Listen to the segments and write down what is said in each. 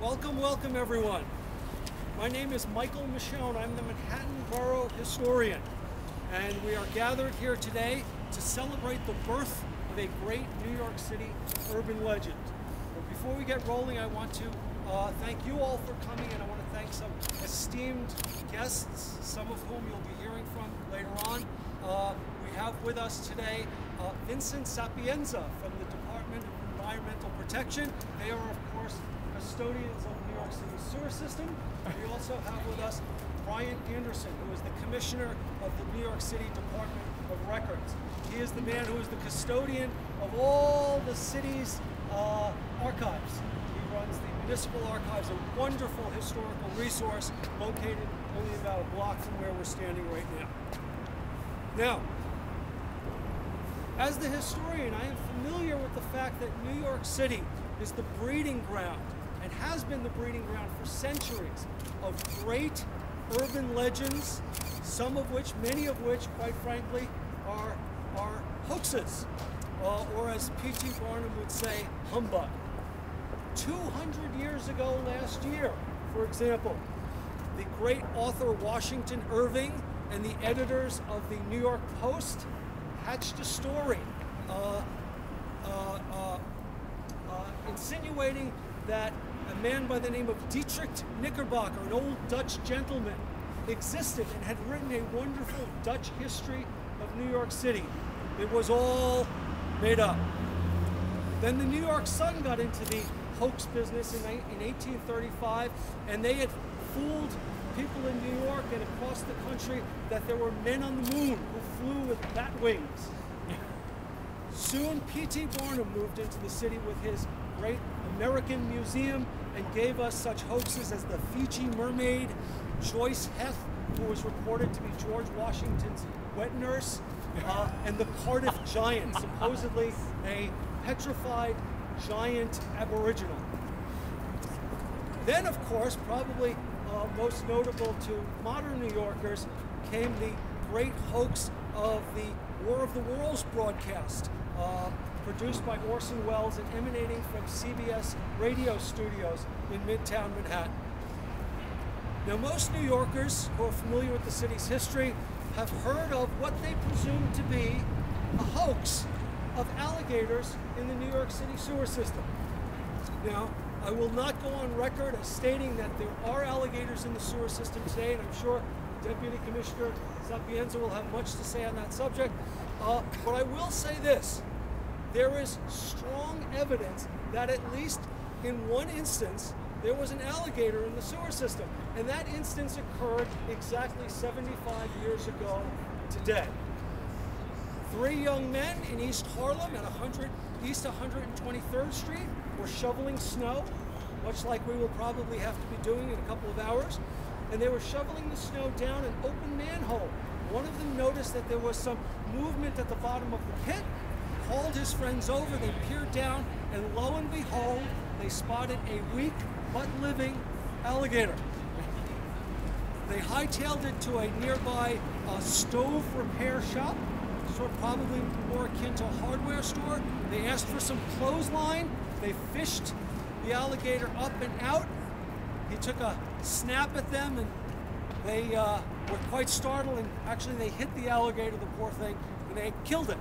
Welcome, welcome everyone. My name is Michael Miscione. I'm the Manhattan Borough Historian. And we are gathered here today to celebrate the birth of a great New York City urban legend. But before we get rolling, I want to thank you all for coming, and I want to thank some esteemed guests, some of whom you'll be hearing from later on. We have with us today Vincent Sapienza from the Department of Environmental Protection. They are, of course, custodians of New York City sewer system. We also have with us Brian Anderson, who is the Commissioner of the New York City Department of Records. He is the man who is the custodian of all the city's archives. He runs the Municipal Archives, a wonderful historical resource located only about a block from where we're standing right now. Now, as the historian, I am familiar with the fact that New York City is the breeding ground, and has been the breeding ground for centuries, of great urban legends, some of which, many of which, quite frankly, are hoaxes, or as P.T. Barnum would say, humbug. 200 years ago last year, for example, the great author Washington Irving and the editors of the New York Post hatched a story insinuating that a man by the name of Dietrich Knickerbocker, an old Dutch gentleman, existed and had written a wonderful Dutch history of New York City. It was all made up. Then the New York Sun got into the hoax business in 1835, and they had fooled people in New York and across the country that there were men on the moon who flew with bat wings. Soon P.T. Barnum moved into the city with his great American Museum and gave us such hoaxes as the Fiji mermaid, Joyce Heth, who was reported to be George Washington's wet nurse, and the Cardiff Giant, supposedly a petrified giant aboriginal. Then, of course, probably most notable to modern New Yorkers, came the great hoax of the War of the Worlds broadcast, produced by Orson Welles and emanating from CBS radio studios in Midtown Manhattan. Now, most New Yorkers who are familiar with the city's history have heard of what they presume to be a hoax of alligators in the New York City sewer system. Now, I will not go on record as stating that there are alligators in the sewer system today, and I'm sure Deputy Commissioner Sapienza will have much to say on that subject, but I will say this. There is strong evidence that at least in one instance, there was an alligator in the sewer system, and that instance occurred exactly 75 years ago today. 3 young men in East Harlem at East 123rd Street were shoveling snow, much like we will probably have to be doing in a couple of hours, and they were shoveling the snow down an open manhole. One of them noticed that there was some movement at the bottom of the pit, called his friends over, they peered down, and lo and behold, they spotted a weak but living alligator. They hightailed it to a nearby stove repair shop, sort of probably more akin to a hardware store. They asked for some clothesline. They fished the alligator up and out. He took a snap at them, and they were quite startled, and actually they hit the alligator, the poor thing, and they killed it.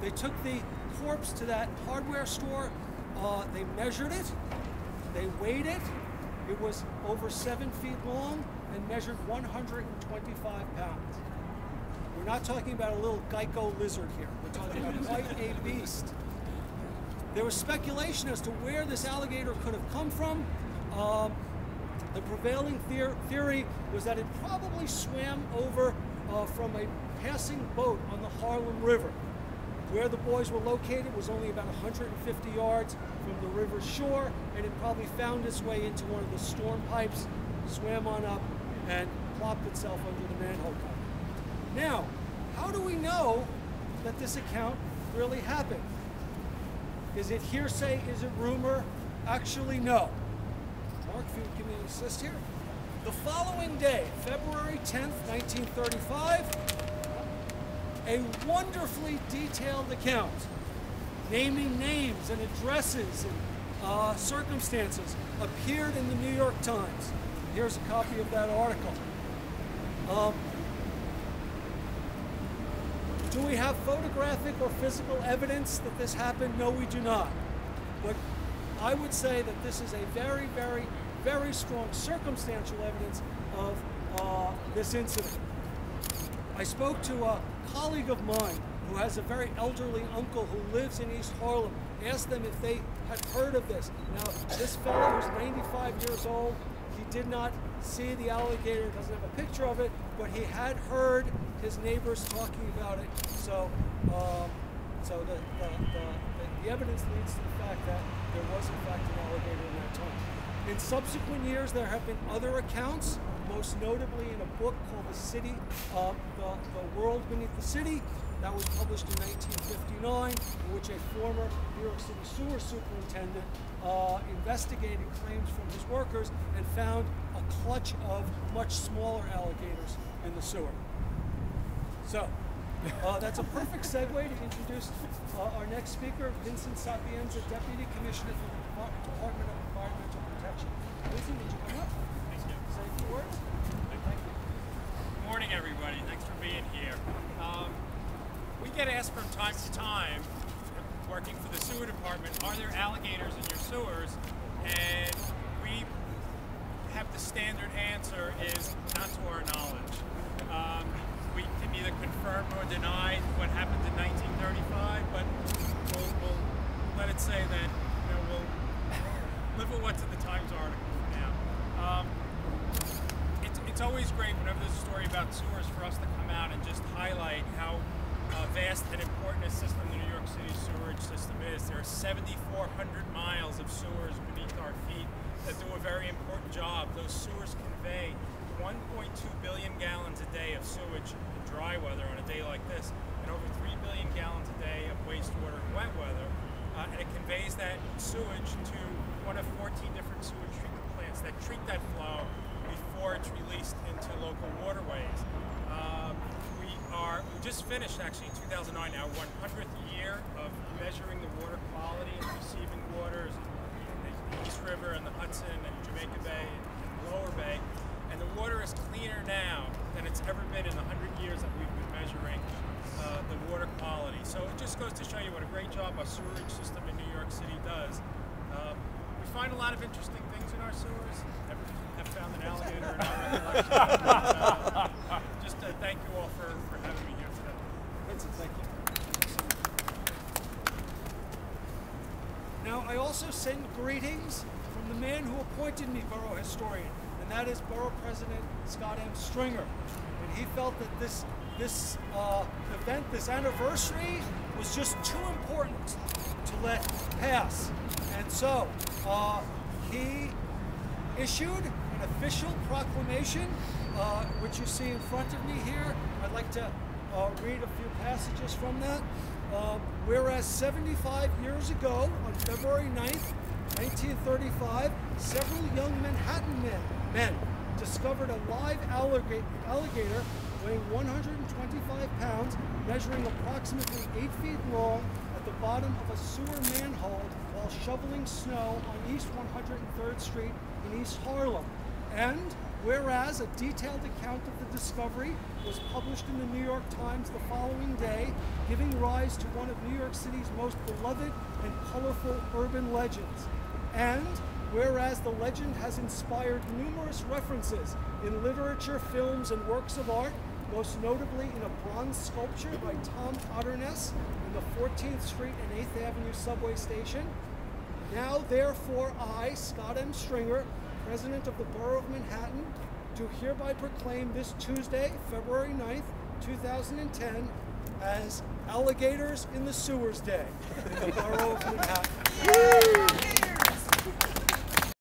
They took the corpse to that hardware store. They measured it. They weighed it. It was over 7 feet long and measured 125 pounds. We're not talking about a little Geico lizard here. We're talking about quite a beast. There was speculation as to where this alligator could have come from. The prevailing theory was that it probably swam over from a passing boat on the Harlem River. Where the boys were located was only about 150 yards from the river's shore, and it probably found its way into one of the storm pipes, swam on up, and plopped itself under the manhole cover. Now, how do we know that this account really happened? Is it hearsay? Is it rumor? Actually, no. Mark, if you would give me an assist here. The following day, February 10th, 1935, a wonderfully detailed account, naming names and addresses and circumstances appeared in the New York Times. Here's a copy of that article. Do we have photographic or physical evidence that this happened? No, we do not. But I would say that this is a very, very, very strong circumstantial evidence of this incident. I spoke to a colleague of mine who has a very elderly uncle who lives in East Harlem, asked them if they had heard of this. Now, this fellow who's 95 years old, he did not see the alligator, doesn't have a picture of it, but he had heard his neighbors talking about it. So, the evidence leads to the fact that there was in fact an alligator in that time. In subsequent years, there have been other accounts, most notably in a book called The City, the World Beneath the City, that was published in 1959, in which a former New York City sewer superintendent investigated claims from his workers and found a clutch of much smaller alligators in the sewer. So, that's a perfect segue to introduce our next speaker, Vincent Sapienza, Deputy Commissioner for the Department of Environmental Protection. Vincent, would you come up? Thank you. Say a few words? Thank you. Good morning, everybody. Thanks for being here. We get asked from time to time, working for the sewer department, are there alligators in your sewers? And we have the standard answer is not to our knowledge. We can neither confirm nor deny what happened in 1935, but we'll let it say that we'll live with what's in the Times article for now. It's always great whenever there's a story about sewers for us to come out and just highlight how vast and important a system the New York City sewerage system is. There are 7,400 miles of sewers beneath our feet that do a very important job. Those sewers convey 1.2 billion gallons a day of sewage in dry weather on a day like this, and over 3 billion gallons a day of wastewater in wet weather. And it conveys that sewage to one of 14 different sewage treatment plants that treat that flow before it's released into local waterways. We just finished, actually, in 2009, our 100th year of measuring the water quality and receiving waters in the East River and the Hudson and Jamaica Bay and Lower Bay. And the water is cleaner now than it's ever been in the 100 years that we've been measuring the water quality. So it just goes to show you what a great job our sewerage system in New York City does. We find a lot of interesting things in our sewers. Never have found an alligator in our recollection. Just thank you all for having me here today. Vincent, thank you. Now, I also send greetings from the man who appointed me Borough Historian, and that is Borough President Scott M. Stringer. And he felt that this event, this anniversary, was just too important to let pass. And so he issued an official proclamation, which you see in front of me here. I'd like to read a few passages from that. Whereas 75 years ago, on February 9th, 1935, several young Manhattan men discovered a live alligator weighing 125 pounds, measuring approximately 8 feet long, at the bottom of a sewer manhole while shoveling snow on East 103rd Street in East Harlem. And whereas a detailed account of the discovery was published in the New York Times the following day, giving rise to one of New York City's most beloved and colorful urban legends. And whereas the legend has inspired numerous references in literature, films, and works of art, most notably in a bronze sculpture by Tom Otterness in the 14th Street and 8th Avenue subway station. Now, therefore, I, Scott M. Stringer, President of the Borough of Manhattan, do hereby proclaim this Tuesday, February 9th, 2010, as Alligators in the Sewers Day in the Borough of Manhattan.